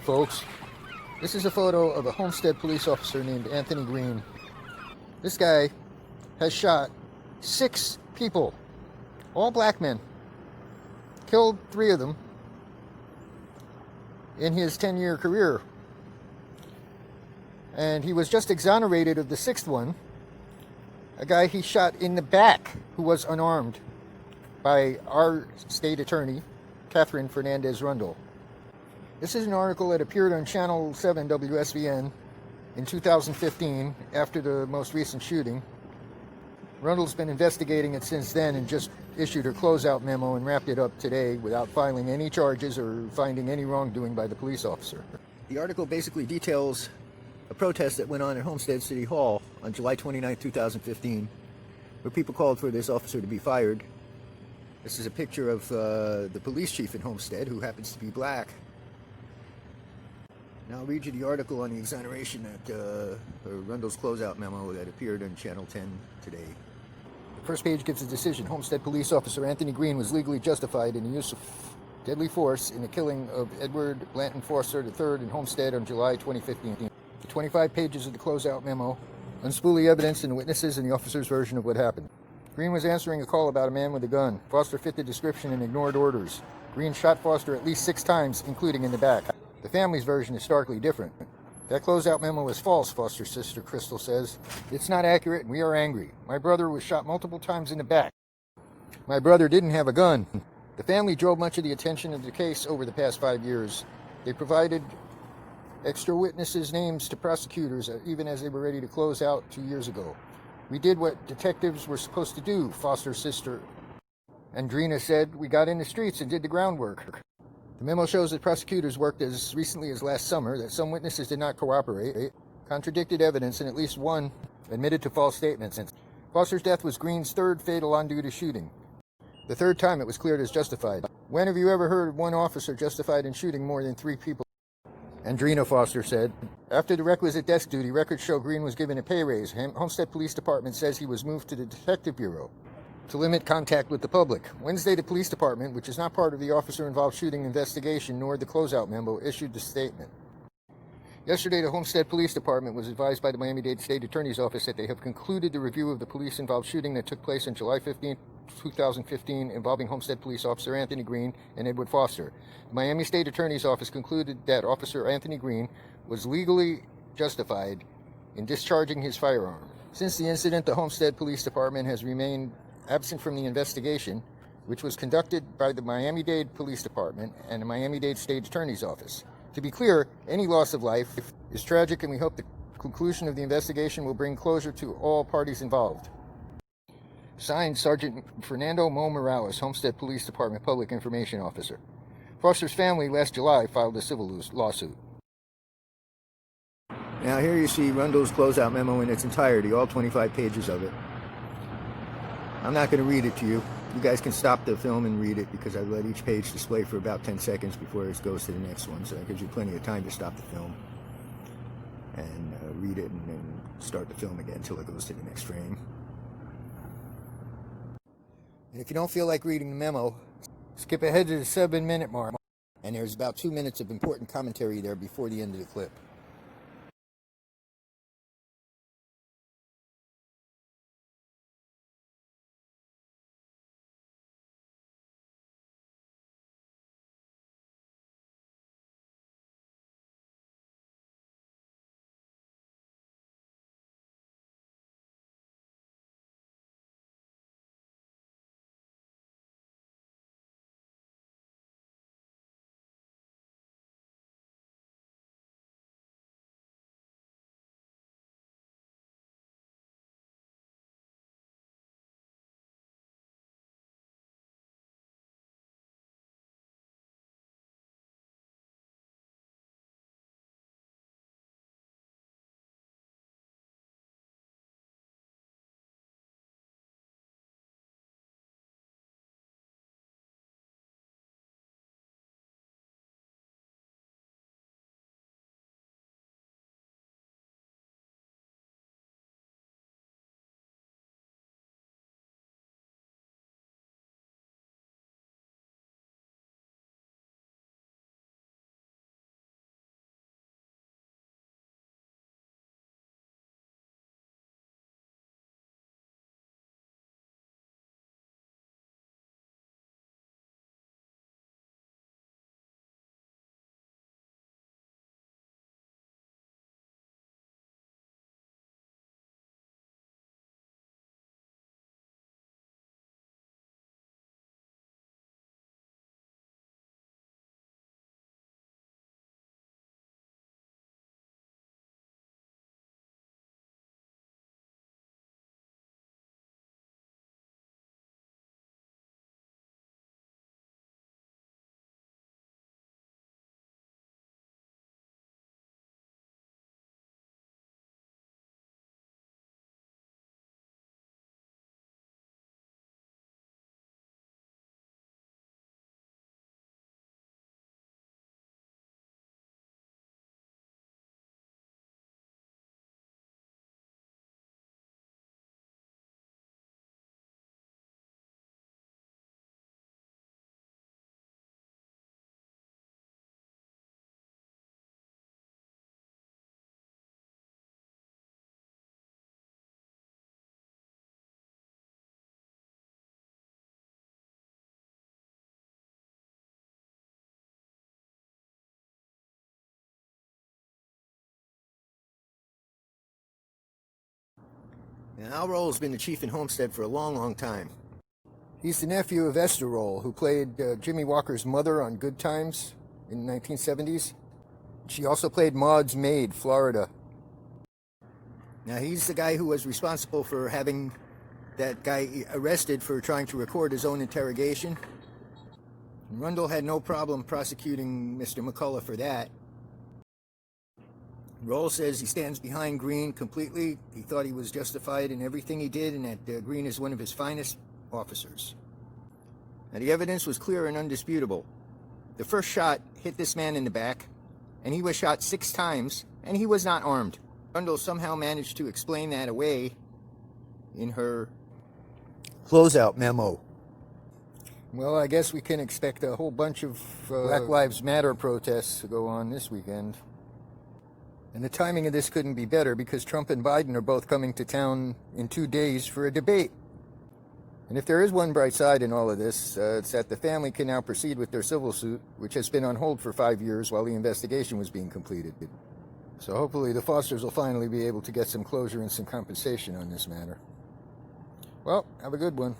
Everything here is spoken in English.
folks. This is a photo of a Homestead police officer named Anthony Green. This guy has shot 6 people, all black men. Killed 3 of them in his 10-year career. And he was just exonerated of the 6th one, a guy he shot in the back who was unarmed, by our state attorney, Catherine Fernandez-Rundle. This is an article that appeared on Channel 7 WSVN in 2015 after the most recent shooting. Rundle's been investigating it since then and just issued her closeout memo and wrapped it up today without filing any charges or finding any wrongdoing by the police officer. The article basically details a protest that went on at Homestead City Hall on July 29, 2015, where people called for this officer to be fired. This is a picture of the police chief at Homestead, who happens to be black. Now I'll read you the article on the exoneration at Rundle's closeout memo that appeared on Channel 10 today. The first page gives a decision. Homestead police officer Anthony Green was legally justified in the use of deadly force in the killing of Edward Blanton Foster III in Homestead on July 2015. The 25 pages of the closeout memo unspool the evidence and the witnesses and the officer's version of what happened. Green was answering a call about a man with a gun. Foster fit the description and ignored orders. Green shot Foster at least 6 times, including in the back. The family's version is starkly different. That closeout memo is false, Foster's sister Crystal says. It's not accurate and we are angry. My brother was shot multiple times in the back. My brother didn't have a gun. The family drove much of the attention of the case over the past 5 years. They provided extra witnesses' names to prosecutors even as they were ready to close out 2 years ago. We did what detectives were supposed to do, Foster's sister Andrina said. We got in the streets and did the groundwork. The memo shows that prosecutors worked as recently as last summer, that some witnesses did not cooperate, contradicted evidence, and at least one admitted to false statements. Foster's death was Green's 3rd fatal on-duty shooting. The 3rd time it was cleared as justified. When have you ever heard one officer justified in shooting more than 3 people? Andrina Foster said. After the requisite desk duty, records show Green was given a pay raise. Homestead Police Department says he was moved to the Detective Bureau to limit contact with the public. Wednesday, the police department, which is not part of the officer-involved shooting investigation nor the closeout memo, issued the statement. Yesterday, the Homestead Police Department was advised by the Miami-Dade State Attorney's Office that they have concluded the review of the police-involved shooting that took place on July 15, 2015, involving Homestead Police Officer Anthony Green and Edward Foster. The Miami State Attorney's Office concluded that Officer Anthony Green was legally justified in discharging his firearm. Since the incident, the Homestead Police Department has remained absent from the investigation, which was conducted by the Miami-Dade Police Department and the Miami-Dade State Attorney's Office. To be clear, any loss of life is tragic, and we hope the conclusion of the investigation will bring closure to all parties involved. Signed, Sergeant Fernando Mo Morales, Homestead Police Department Public Information Officer. Foster's family last July filed a civil lawsuit. Now here you see Rundle's closeout memo in its entirety, all 25 pages of it. I'm not going to read it to you. You guys can stop the film and read it, because I let each page display for about 10 seconds before it goes to the next one, so that gives you plenty of time to stop the film and read it, and then start the film again until it goes to the next frame. And if you don't feel like reading the memo, skip ahead to the 7-minute mark, and there's about 2 minutes of important commentary there before the end of the clip. Now, Al Roll's been the chief in Homestead for a long, long time. He's the nephew of Esther Roll, who played Jimmy Walker's mother on Good Times in the 1970s. She also played Maud's maid, Florida. Now, he's the guy who was responsible for having that guy arrested for trying to record his own interrogation. And Rundle had no problem prosecuting Mr. McCullough for that. Roll says he stands behind Green completely. He thought he was justified in everything he did, and that Green is one of his finest officers. Now, the evidence was clear and undisputable. The first shot hit this man in the back, and he was shot 6 times, and he was not armed. Rundle somehow managed to explain that away in her closeout memo. Well, I guess we can expect a whole bunch of Black Lives Matter protests to go on this weekend. And the timing of this couldn't be better because Trump and Biden are both coming to town in 2 days for a debate. And if there is one bright side in all of this, it's that the family can now proceed with their civil suit, which has been on hold for 5 years while the investigation was being completed. So hopefully the Fosters will finally be able to get some closure and some compensation on this matter. Well, have a good one.